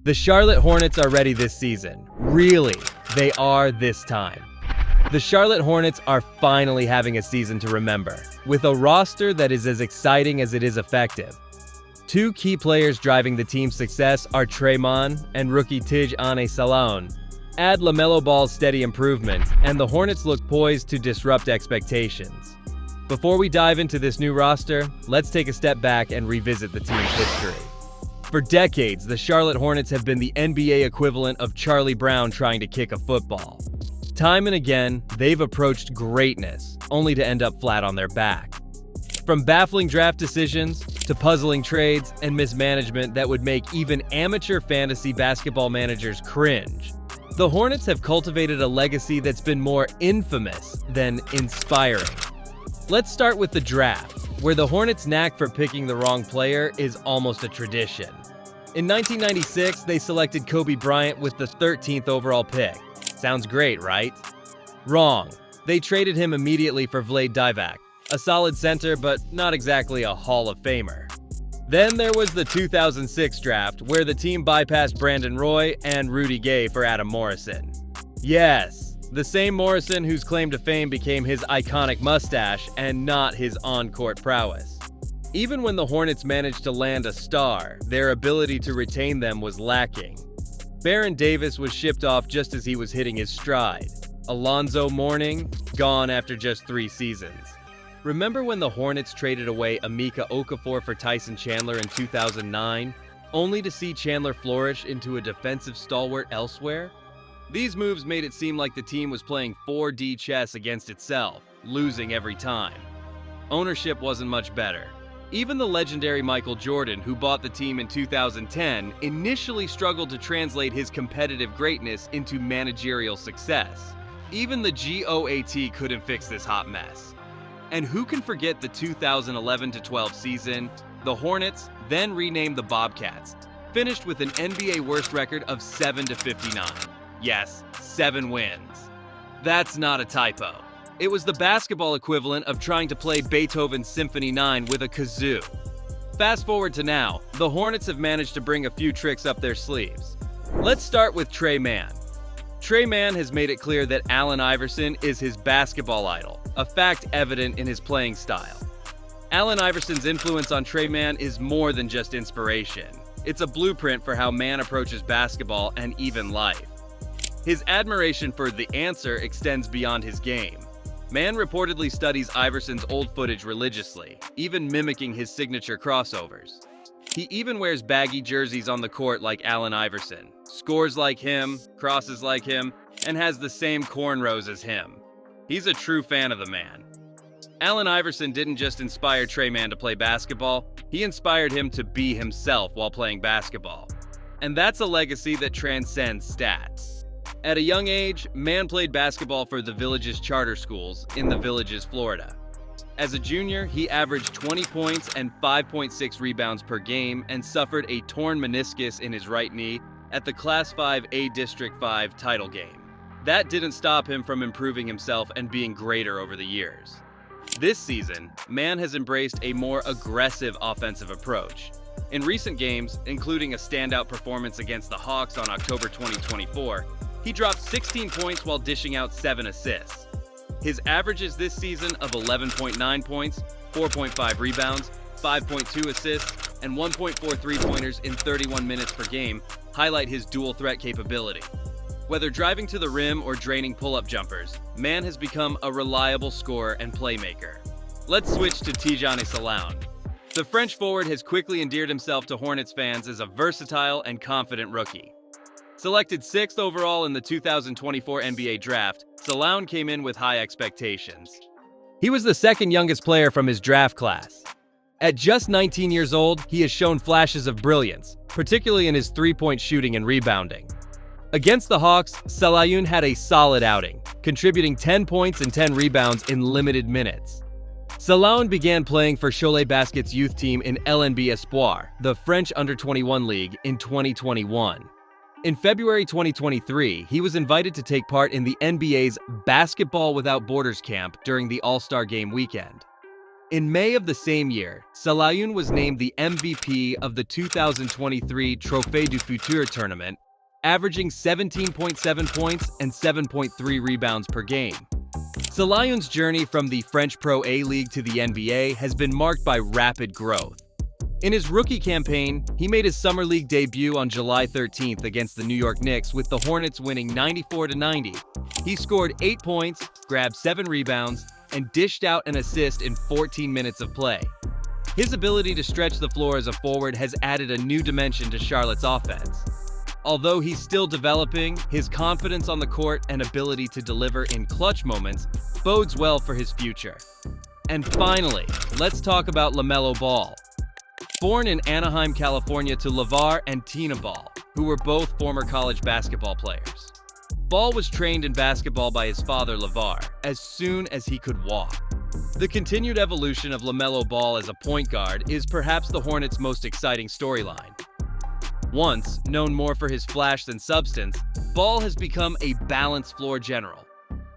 The Charlotte Hornets are ready this season. Really, they are this time. The Charlotte Hornets are finally having a season to remember, with a roster that is as exciting as it is effective. Two key players driving the team's success are Tre Mann and rookie Tidjane Salaün. Add LaMelo Ball's steady improvement, and the Hornets look poised to disrupt expectations. Before we dive into this new roster, let's take a step back and revisit the team's history. For decades, the Charlotte Hornets have been the NBA equivalent of Charlie Brown trying to kick a football. Time and again, they've approached greatness, only to end up flat on their back. From baffling draft decisions to puzzling trades and mismanagement that would make even amateur fantasy basketball managers cringe, the Hornets have cultivated a legacy that's been more infamous than inspiring. Let's start with the draft, where the Hornets' knack for picking the wrong player is almost a tradition. In 1996, they selected Kobe Bryant with the 13th overall pick. Sounds great, right? Wrong. They traded him immediately for Vlade Divac, a solid center but not exactly a Hall of Famer. Then there was the 2006 draft, where the team bypassed Brandon Roy and Rudy Gay for Adam Morrison. Yes, the same Morrison whose claim to fame became his iconic mustache and not his on-court prowess. Even when the Hornets managed to land a star, their ability to retain them was lacking. Baron Davis was shipped off just as he was hitting his stride. Alonzo Mourning, gone after just 3 seasons. Remember when the Hornets traded away Emeka Okafor for Tyson Chandler in 2009, only to see Chandler flourish into a defensive stalwart elsewhere? These moves made it seem like the team was playing 4D chess against itself, losing every time. Ownership wasn't much better. Even the legendary Michael Jordan, who bought the team in 2010, initially struggled to translate his competitive greatness into managerial success. Even the GOAT couldn't fix this hot mess. And who can forget the 2011-12 season? The Hornets, then renamed the Bobcats, finished with an NBA worst record of 7-59. Yes, 7 wins. That's not a typo. It was the basketball equivalent of trying to play Beethoven's Symphony 9 with a kazoo. Fast forward to now, the Hornets have managed to bring a few tricks up their sleeves. Let's start with Tre Mann. Tre Mann has made it clear that Allen Iverson is his basketball idol, a fact evident in his playing style. Allen Iverson's influence on Tre Mann is more than just inspiration. It's a blueprint for how Mann approaches basketball and even life. His admiration for the answer extends beyond his game. Mann reportedly studies Iverson's old footage religiously, even mimicking his signature crossovers. He even wears baggy jerseys on the court like Allen Iverson, scores like him, crosses like him, and has the same cornrows as him. He's a true fan of the man. Allen Iverson didn't just inspire Tre Mann to play basketball, he inspired him to be himself while playing basketball. And that's a legacy that transcends stats. At a young age, Mann played basketball for the Villages charter schools in the Villages, Florida. As a junior, he averaged 20 points and 5.6 rebounds per game and suffered a torn meniscus in his right knee at the Class 5A District 5 title game. That didn't stop him from improving himself and being greater over the years. This season, Mann has embraced a more aggressive offensive approach. In recent games, including a standout performance against the Hawks on October 2024, he dropped 16 points while dishing out 7 assists. His averages this season of 11.9 points, 4.5 rebounds, 5.2 assists, and 1.4 three-pointers in 31 minutes per game highlight his dual threat capability. Whether driving to the rim or draining pull-up jumpers, Mann has become a reliable scorer and playmaker. Let's switch to Tidjane Salaün. The French forward has quickly endeared himself to Hornets fans as a versatile and confident rookie. Selected 6th overall in the 2024 NBA Draft, Salaün came in with high expectations. He was the second youngest player from his draft class. At just 19 years old, he has shown flashes of brilliance, particularly in his three-point shooting and rebounding. Against the Hawks, Salaün had a solid outing, contributing 10 points and 10 rebounds in limited minutes. Salaün began playing for Cholet Basket's youth team in LNB Espoir, the French under-21 league, in 2021. In February 2023, he was invited to take part in the NBA's Basketball Without Borders camp during the All-Star Game weekend. In May of the same year, Salaün was named the MVP of the 2023 Trophée du Futur tournament, averaging 17.7 points and 7.3 rebounds per game. Salaün's journey from the French Pro A-League to the NBA has been marked by rapid growth. In his rookie campaign, he made his Summer League debut on July 13th against the New York Knicks, with the Hornets winning 94-90. He scored 8 points, grabbed 7 rebounds, and dished out an assist in 14 minutes of play. His ability to stretch the floor as a forward has added a new dimension to Charlotte's offense. Although he's still developing, his confidence on the court and ability to deliver in clutch moments bodes well for his future. And finally, let's talk about LaMelo Ball. Born in Anaheim, California to LeVar and Tina Ball, who were both former college basketball players. Ball was trained in basketball by his father LeVar as soon as he could walk. The continued evolution of LaMelo Ball as a point guard is perhaps the Hornets' most exciting storyline. Once known more for his flash than substance, Ball has become a balanced floor general.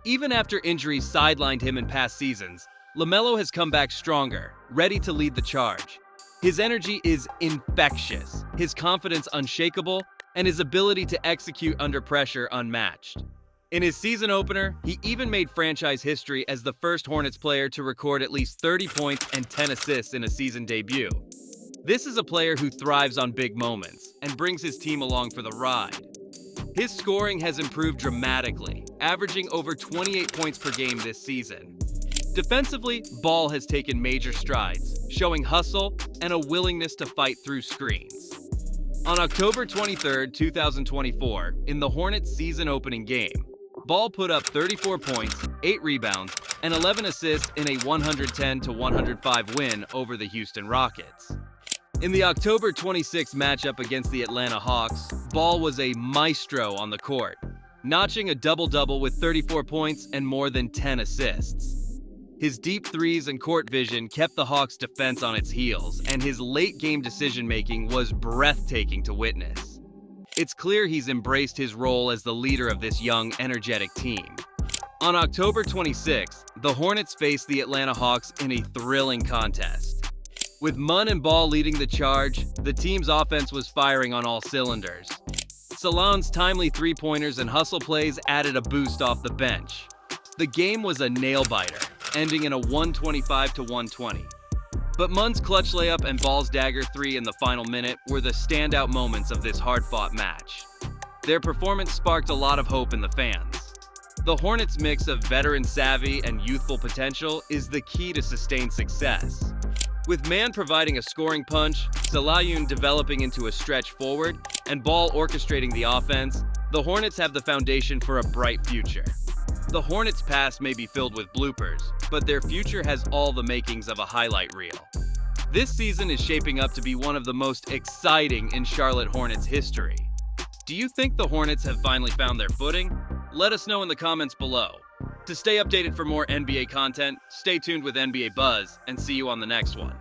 Even after injuries sidelined him in past seasons, LaMelo has come back stronger, ready to lead the charge. His energy is infectious, his confidence unshakable, and his ability to execute under pressure unmatched. In his season opener, he even made franchise history as the first Hornets player to record at least 30 points and 10 assists in a season debut. This is a player who thrives on big moments and brings his team along for the ride. His scoring has improved dramatically, averaging over 28 points per game this season. Defensively, Ball has taken major strides, showing hustle and a willingness to fight through screens. On October 23, 2024, in the Hornets' season-opening game, Ball put up 34 points, 8 rebounds, and 11 assists in a 110-105 win over the Houston Rockets. In the October 26 matchup against the Atlanta Hawks, Ball was a maestro on the court, notching a double-double with 34 points and more than 10 assists. His deep threes and court vision kept the Hawks' defense on its heels, and his late-game decision-making was breathtaking to witness. It's clear he's embraced his role as the leader of this young, energetic team. On October 26th, the Hornets faced the Atlanta Hawks in a thrilling contest. With Munn and Ball leading the charge, the team's offense was firing on all cylinders. Salaün's timely three-pointers and hustle plays added a boost off the bench. The game was a nail-biter, ending in a 125-120. But Munn's clutch layup and Ball's dagger three in the final minute were the standout moments of this hard-fought match. Their performance sparked a lot of hope in the fans. The Hornets' mix of veteran savvy and youthful potential is the key to sustained success. With Mann providing a scoring punch, Salaün developing into a stretch forward, and Ball orchestrating the offense, the Hornets have the foundation for a bright future. The Hornets' past may be filled with bloopers, but their future has all the makings of a highlight reel. This season is shaping up to be one of the most exciting in Charlotte Hornets history. Do you think the Hornets have finally found their footing? Let us know in the comments below. To stay updated for more NBA content, stay tuned with NBA Buzz, and see you on the next one.